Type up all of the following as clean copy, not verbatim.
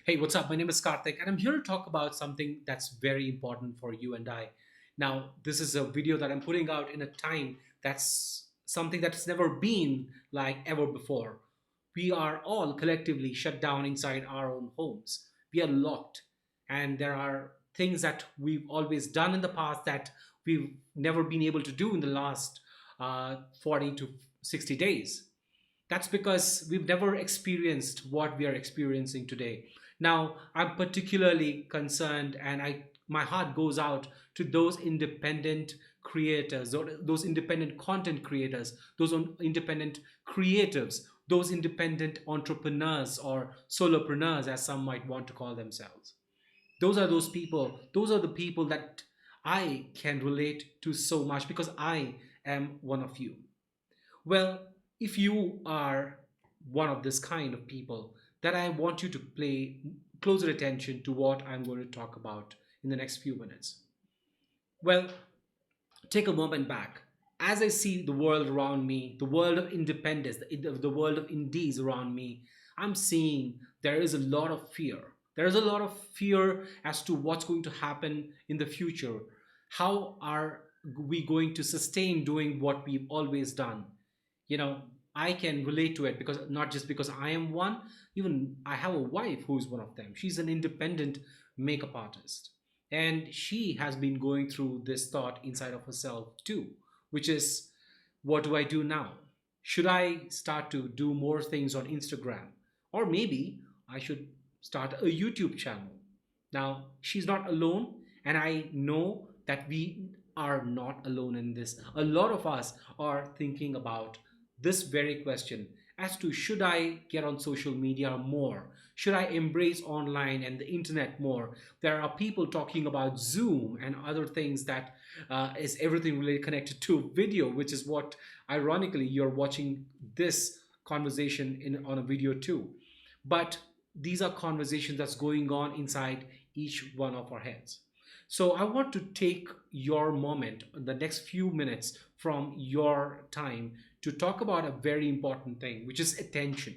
Hey, what's up? My name is Karthik, and I'm here to talk about something that's very important for you and I. Now, this is a video that I'm putting out in a time that's something that's never been like ever before. We are all collectively shut down inside our own homes. We are locked, and there are things that we've always done in the past that we've never been able to do in the last 40 to 60 days. That's because we've never experienced what we are experiencing today. Now, I'm particularly concerned, and my heart goes out to those independent creators, those independent content creators, those independent creatives, those independent entrepreneurs or solopreneurs, as some might want to call themselves. Those are the people that I can relate to so much because I am one of you. Well, if you are one of this kind of people, then I want you to pay closer attention to what I'm going to talk about in the next few minutes. Well, take a moment back. As I see the world around me, the world of independence, the world of indies around me, I'm seeing there is a lot of fear. There is a lot of fear as to what's going to happen in the future. How are we going to sustain doing what we've always done? you know I can relate to it because not just because I am one. Even I have a wife who's one of them. She's an independent makeup artist, and she has been going through this thought inside of herself too, which is, what do I do now? Should I start to do more things on Instagram, or maybe I should start a YouTube channel? Now, she's not alone, and I know that we are not alone in this. A lot of us are thinking about this very question as to, should I get on social media more? Should I embrace online and the internet more? There are people talking about Zoom and other things that is everything really connected to video, which is what, ironically, you're watching this conversation in on a video too. But these are conversations that's going on inside each one of our heads. So I want to take your moment, the next few minutes from your time, to talk about a very important thing, which is attention.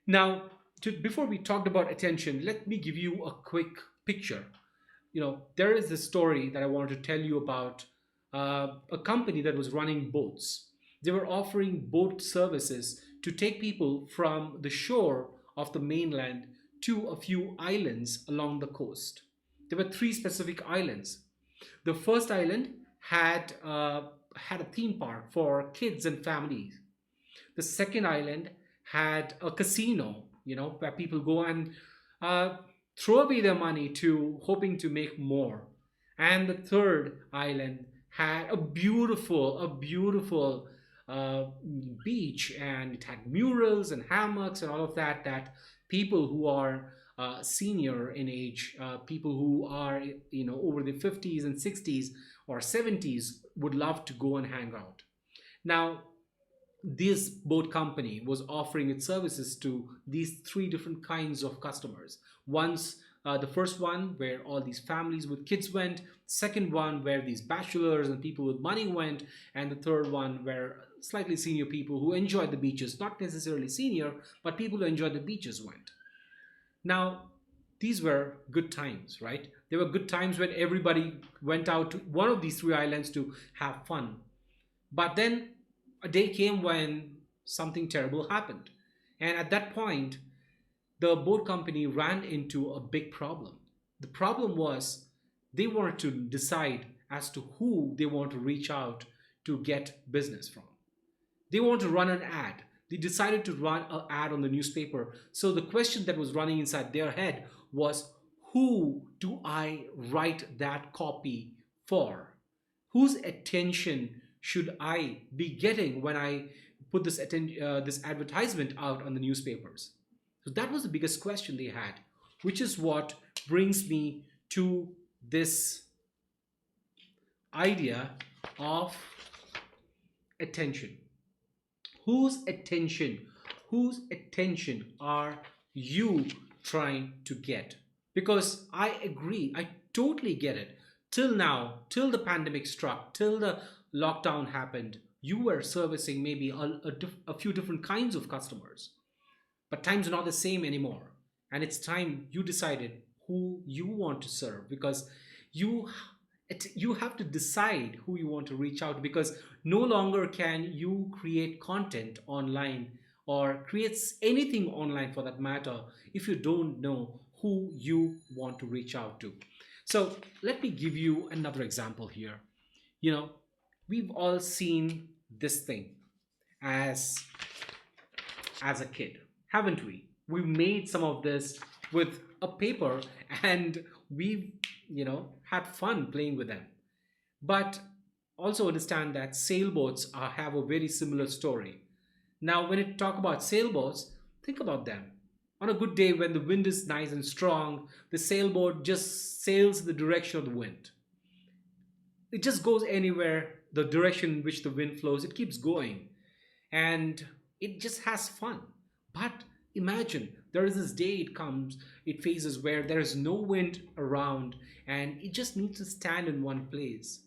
Now, before we talked about attention, let me give you a quick picture. There is this story that I wanted to tell you about a company that was running boats. They were offering boat services to take people from the shore of the mainland to a few islands along the coast. There were three specific islands. The first island had a theme park for kids and families. The second island had a casino, where people go and uh, throw away their money to hoping to make more. And the third island had a beautiful uh, beach, and it had murals and hammocks and all of that. That people who are senior in age, people who are over the 50s and 60s or 70s would love to go and hang out. Now, this boat company was offering its services to these three different kinds of customers. The first one where all these families with kids went, second one where these bachelors and people with money went, and the third one where slightly senior people who enjoyed the beaches, not necessarily senior, but people who enjoyed the beaches went. Now, these were good times, right? They were good times when everybody went out to one of these three islands to have fun. But then a day came when something terrible happened. And at that point, the boat company ran into a big problem. The problem was, they wanted to decide as to who they want to reach out to get business from. They want to run an ad. They decided to run an ad on the newspaper. So the question that was running inside their head was, who do I write that copy for? Whose attention should I be getting when I put this advertisement out on the newspapers? So that was the biggest question they had, which is what brings me to this idea of attention. Whose attention? Whose attention are you trying to get? Because I agree, I totally get it. Till now, till the pandemic struck, till the lockdown happened, you were servicing maybe a few different kinds of customers. But times are not the same anymore. and it's time you decided who you want to serve, because you you have to decide who you want to reach out to, because no longer can you create content online or creates anything online for that matter if you don't know who you want to reach out to. So let me give you another example here. You know, we've all seen this thing as a kid, haven't we? We made some of this with a paper, and we've, had fun playing with them. But also understand that sailboats have a very similar story. Now, when you talk about sailboats, think about them. On a good day, when the wind is nice and strong, the sailboat just sails in the direction of the wind. It just goes anywhere, the direction in which the wind flows, it keeps going, and it just has fun. But imagine there is this day it faces where there is no wind around, and it just needs to stand in one place,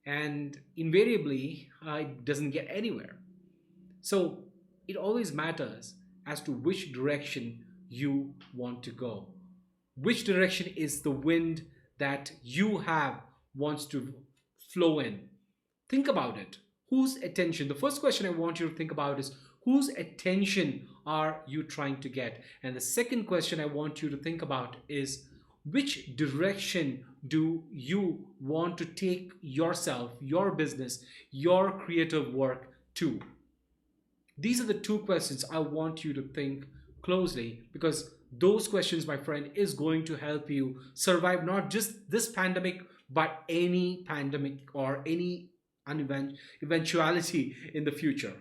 and invariably it doesn't get anywhere. So it always matters as to which direction you want to go. Which direction is the wind that you have wants to flow in? Think about it. Whose attention? The first question I want you to think about is, whose attention are you trying to get? And the second question I want you to think about is, which direction do you want to take yourself, your business, your creative work to? These are the two questions I want you to think closely, because those questions, my friend, is going to help you survive not just this pandemic, but any pandemic or any eventuality in the future.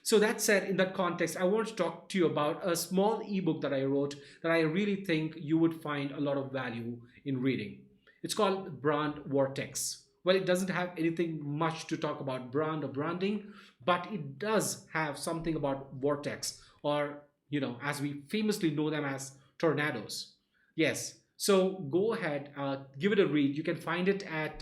So that said, in that context, I want to talk to you about a small ebook that I wrote that I really think you would find a lot of value in reading. It's called Brand Vortex. Well, it doesn't have anything much to talk about brand or branding, but it does have something about vortex, or, as we famously know them as tornadoes. Yes. So go ahead, give it a read. You can find it at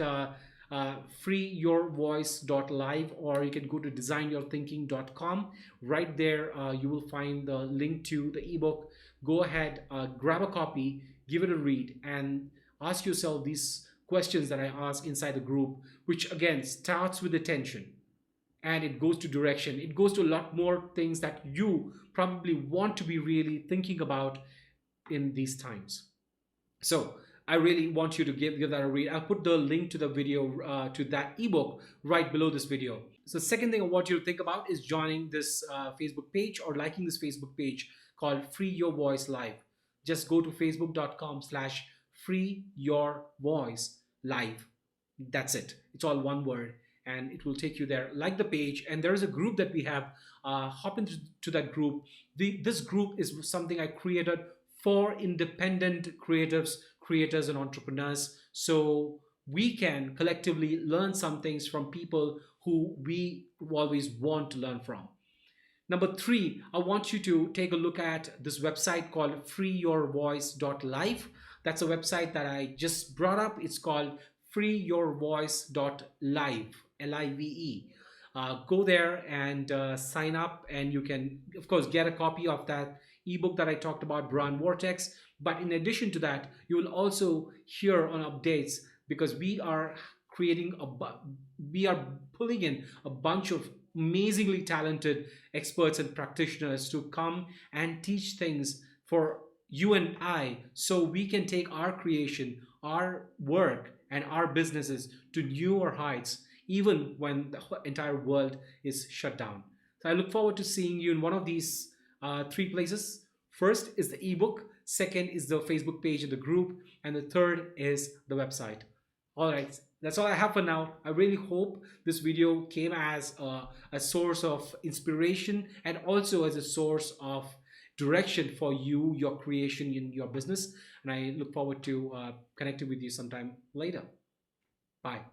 freeyourvoice.live, or you can go to designyourthinking.com. Right there, you will find the link to the ebook. Go ahead, grab a copy, give it a read, and ask yourself these questions that I ask inside the group, which again starts with attention, and it goes to direction. It goes to a lot more things that you probably want to be really thinking about in these times. So I really want you to give that a read. I'll put the link to the video, to that ebook, right below this video. So the second thing I want you to think about is joining this Facebook page, or liking this Facebook page called Free Your Voice Live. Just go to facebook.com/freeyourvoicelive. That's it. It's all one word, and it will take you there. Like the page, and there is a group that we have. Hop into that group. This group is something I created for independent creators and entrepreneurs, so we can collectively learn some things from people who we always want to learn from. Number three, I want you to take a look at this website called freeyourvoice.live. That's a website that I just brought up. It's called freeyourvoice.live, Live. Go there and sign up, and you can, of course, get a copy of that ebook that I talked about, Brand Vortex. But in addition to that, you will also hear on updates, because we are pulling in a bunch of amazingly talented experts and practitioners to come and teach things for you and I, so we can take our creation, our work, and our businesses to newer heights, even when the entire world is shut down. So I look forward to seeing you in one of these three places. First is the ebook, second is the Facebook page and the group, and the third is the website. All right, that's all I have for now. I really hope this video came as a source of inspiration, and also as a source of direction for you, your creation in your business. And I look forward to connecting with you sometime later. Bye.